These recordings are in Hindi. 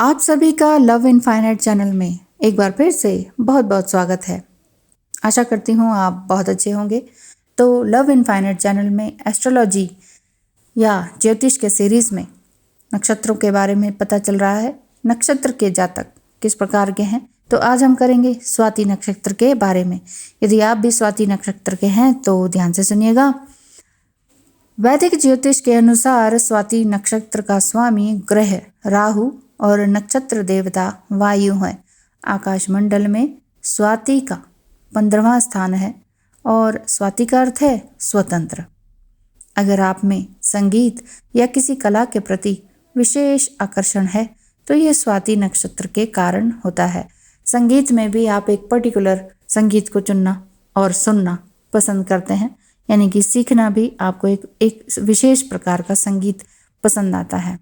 आप सभी का लव इनफाइनाइट चैनल में एक बार फिर से बहुत बहुत स्वागत है। आशा करती हूँ आप बहुत अच्छे होंगे। तो लव इनफाइनाइट चैनल में एस्ट्रोलॉजी या ज्योतिष के सीरीज़ में नक्षत्रों के बारे में पता चल रहा है। नक्षत्र के जातक किस प्रकार के हैं, तो आज हम करेंगे स्वाति नक्षत्र के बारे में। यदि आप भी स्वाति नक्षत्र के हैं तो ध्यान से सुनिएगा। वैदिक ज्योतिष के अनुसार स्वाति नक्षत्र का स्वामी ग्रह राहु और नक्षत्र देवता वायु है। आकाश मंडल में स्वाति का 15वां स्थान है और स्वाति का अर्थ है स्वतंत्र। अगर आप में संगीत या किसी कला के प्रति विशेष आकर्षण है तो यह स्वाति नक्षत्र के कारण होता है। संगीत में भी आप एक पर्टिकुलर संगीत को चुनना और सुनना पसंद करते हैं, यानी कि सीखना भी आपको एक विशेष प्रकार का संगीत पसंद आता है।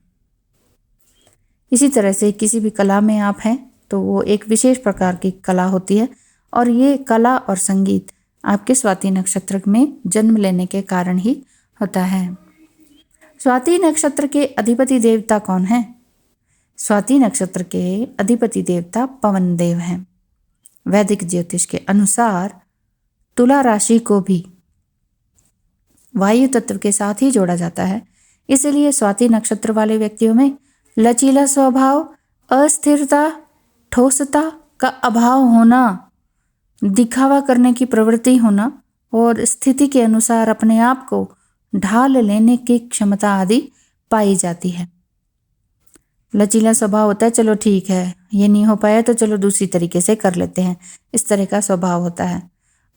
इसी तरह से किसी भी कला में आप हैं तो वो एक विशेष प्रकार की कला होती है और ये कला और संगीत आपके स्वाति नक्षत्र में जन्म लेने के कारण ही होता है। स्वाति नक्षत्र के अधिपति देवता कौन है? स्वाति नक्षत्र के अधिपति देवता पवन देव हैं। वैदिक ज्योतिष के अनुसार तुला राशि को भी वायु तत्व के साथ ही जोड़ा जाता है। इसलिए स्वाति नक्षत्र वाले व्यक्तियों में लचीला स्वभाव, अस्थिरता, ठोसता का अभाव होना, दिखावा करने की प्रवृत्ति होना और स्थिति के अनुसार अपने आप को ढाल लेने की क्षमता आदि पाई जाती है। लचीला स्वभाव होता है, चलो ठीक है ये नहीं हो पाया तो चलो दूसरी तरीके से कर लेते हैं, इस तरह का स्वभाव होता है।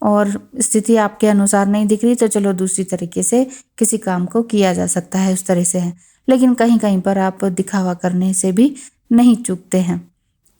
और स्थिति आपके अनुसार नहीं दिख रही तो चलो दूसरी तरीके से किसी काम को किया जा सकता है, उस तरह से है। लेकिन कहीं कहीं पर आप दिखावा करने से भी नहीं चूकते हैं,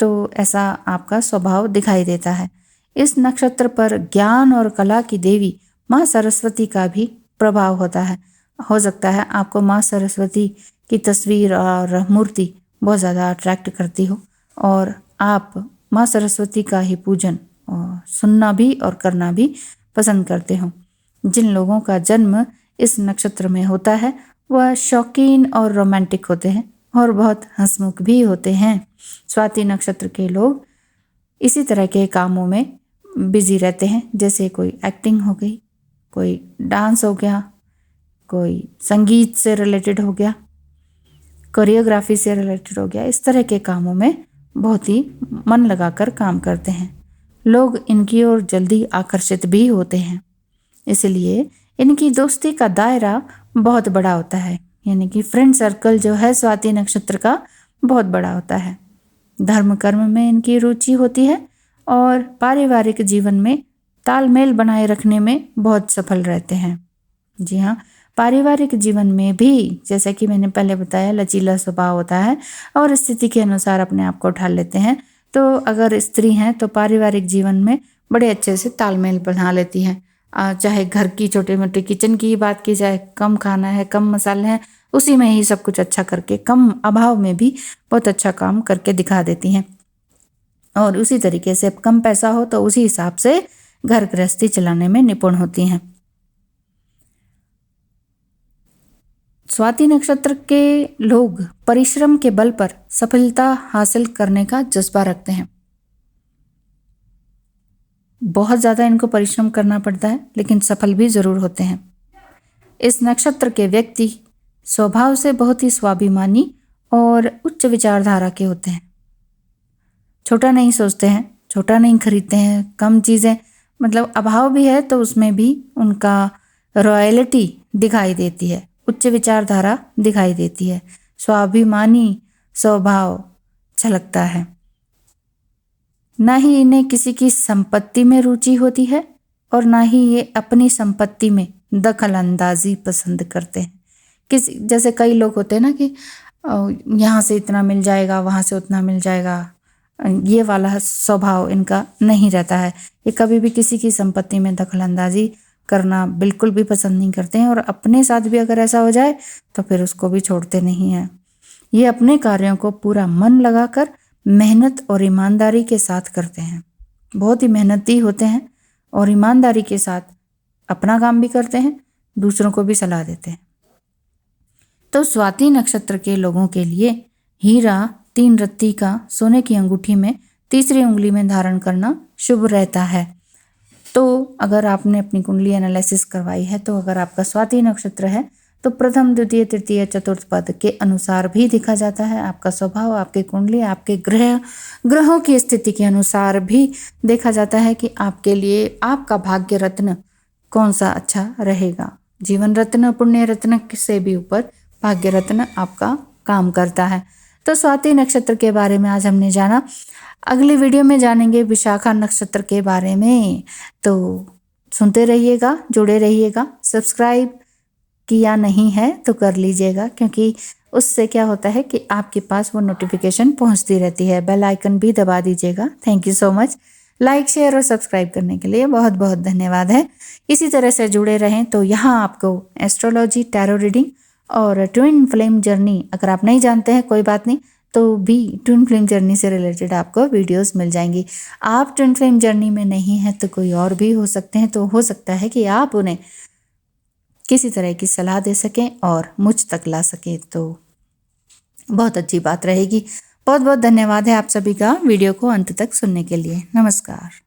तो ऐसा आपका स्वभाव दिखाई देता है। इस नक्षत्र पर ज्ञान और कला की देवी माँ सरस्वती का भी प्रभाव होता है। हो सकता है आपको माँ सरस्वती की तस्वीर और मूर्ति बहुत ज़्यादा अट्रैक्ट करती हो और आप माँ सरस्वती का ही पूजन और सुनना भी और करना भी पसंद करते हो। जिन लोगों का जन्म इस नक्षत्र में होता है वह शौकीन और रोमांटिक होते हैं और बहुत हंसमुख भी होते हैं। स्वाति नक्षत्र के लोग इसी तरह के कामों में बिजी रहते हैं, जैसे कोई एक्टिंग हो गई, कोई डांस हो गया, कोई संगीत से रिलेटेड हो गया, कोरियोग्राफी से रिलेटेड हो गया। इस तरह के कामों में बहुत ही मन लगाकर काम करते हैं। लोग इनकी ओर जल्दी आकर्षित भी होते हैं, इसलिए इनकी दोस्ती का दायरा बहुत बड़ा होता है, यानी कि फ्रेंड सर्कल जो है स्वाति नक्षत्र का बहुत बड़ा होता है। धर्म कर्म में इनकी रुचि होती है और पारिवारिक जीवन में तालमेल बनाए रखने में बहुत सफल रहते हैं। जी हाँ, पारिवारिक जीवन में भी जैसा कि मैंने पहले बताया लचीला स्वभाव होता है और स्थिति के अनुसार अपने आप को ढाल लेते हैं। तो अगर स्त्री हैं तो पारिवारिक जीवन में बड़े अच्छे से तालमेल बना लेती हैं। चाहे घर की छोटे मोटे किचन की बात की जाए, कम खाना है, कम मसाले हैं, उसी में ही सब कुछ अच्छा करके कम अभाव में भी बहुत अच्छा काम करके दिखा देती हैं। और उसी तरीके से कम पैसा हो तो उसी हिसाब से घर गृहस्थी चलाने में निपुण होती हैं। स्वाति नक्षत्र के लोग परिश्रम के बल पर सफलता हासिल करने का जज्बा रखते हैं। बहुत ज़्यादा इनको परिश्रम करना पड़ता है लेकिन सफल भी ज़रूर होते हैं। इस नक्षत्र के व्यक्ति स्वभाव से बहुत ही स्वाभिमानी और उच्च विचारधारा के होते हैं। छोटा नहीं सोचते हैं, छोटा नहीं खरीदते हैं, कम चीज़ें मतलब अभाव भी है तो उसमें भी उनका रॉयल्टी दिखाई देती है, उच्च विचारधारा दिखाई देती है, स्वाभिमानी स्वभाव झलकता है। ना ही इन्हें किसी की संपत्ति में रुचि होती है और ना ही ये अपनी संपत्ति में दखल अंदाजी पसंद करते हैं। जैसे कई लोग होते हैं ना कि यहाँ से इतना मिल जाएगा, वहाँ से उतना मिल जाएगा, ये वाला स्वभाव इनका नहीं रहता है। ये कभी भी किसी की संपत्ति में दखल अंदाजी करना बिल्कुल भी पसंद नहीं करते हैं और अपने साथ भी अगर ऐसा हो जाए तो फिर उसको भी छोड़ते नहीं हैं। ये अपने कार्यों को पूरा मन लगाकर मेहनत और ईमानदारी के साथ करते हैं। बहुत ही मेहनती होते हैं और ईमानदारी के साथ अपना काम भी करते हैं, दूसरों को भी सलाह देते हैं। तो स्वाति नक्षत्र के लोगों के लिए हीरा 3 रत्ती का सोने की अंगूठी में तीसरी उंगली में धारण करना शुभ रहता है। तो अगर आपने अपनी कुंडली एनालिसिस करवाई है, तो अगर आपका स्वाति नक्षत्र है तो प्रथम द्वितीय तृतीय चतुर्थ पद के अनुसार भी देखा जाता है। आपका स्वभाव, आपकी कुंडली, आपके ग्रहों की स्थिति के अनुसार भी देखा जाता है कि आपके लिए आपका भाग्य रत्न कौन सा अच्छा रहेगा। जीवन रत्न, पुण्य रत्न से भी ऊपर भाग्य रत्न आपका काम करता है। तो स्वाति नक्षत्र के बारे में आज हमने जाना। अगली वीडियो में जानेंगे विशाखा नक्षत्र के बारे में। तो सुनते रहिएगा, जुड़े रहिएगा। सब्सक्राइब किया नहीं है तो कर लीजिएगा, क्योंकि उससे क्या होता है कि आपके पास वो नोटिफिकेशन पहुंचती रहती है। बेल आइकन भी दबा दीजिएगा। Thank you so much. Like, share और सब्सक्राइब करने के लिए बहुत बहुत धन्यवाद है। इसी तरह से जुड़े रहें। तो यहाँ आपको एस्ट्रोलॉजी, टैरो रीडिंग और ट्विन फ्लेम जर्नी, अगर आप नहीं जानते हैं कोई बात नहीं, तो भी ट्विन फ्लेम जर्नी से रिलेटेड आपको वीडियोस मिल जाएंगी। आप ट्विन फ्लेम जर्नी में नहीं हैं तो कोई और भी हो सकते हैं। तो हो सकता है कि आप उन्हें किसी तरह की सलाह दे सकें और मुझ तक ला सकें, तो बहुत अच्छी बात रहेगी। बहुत बहुत धन्यवाद है आप सभी का वीडियो को अंत तक सुनने के लिए। नमस्कार।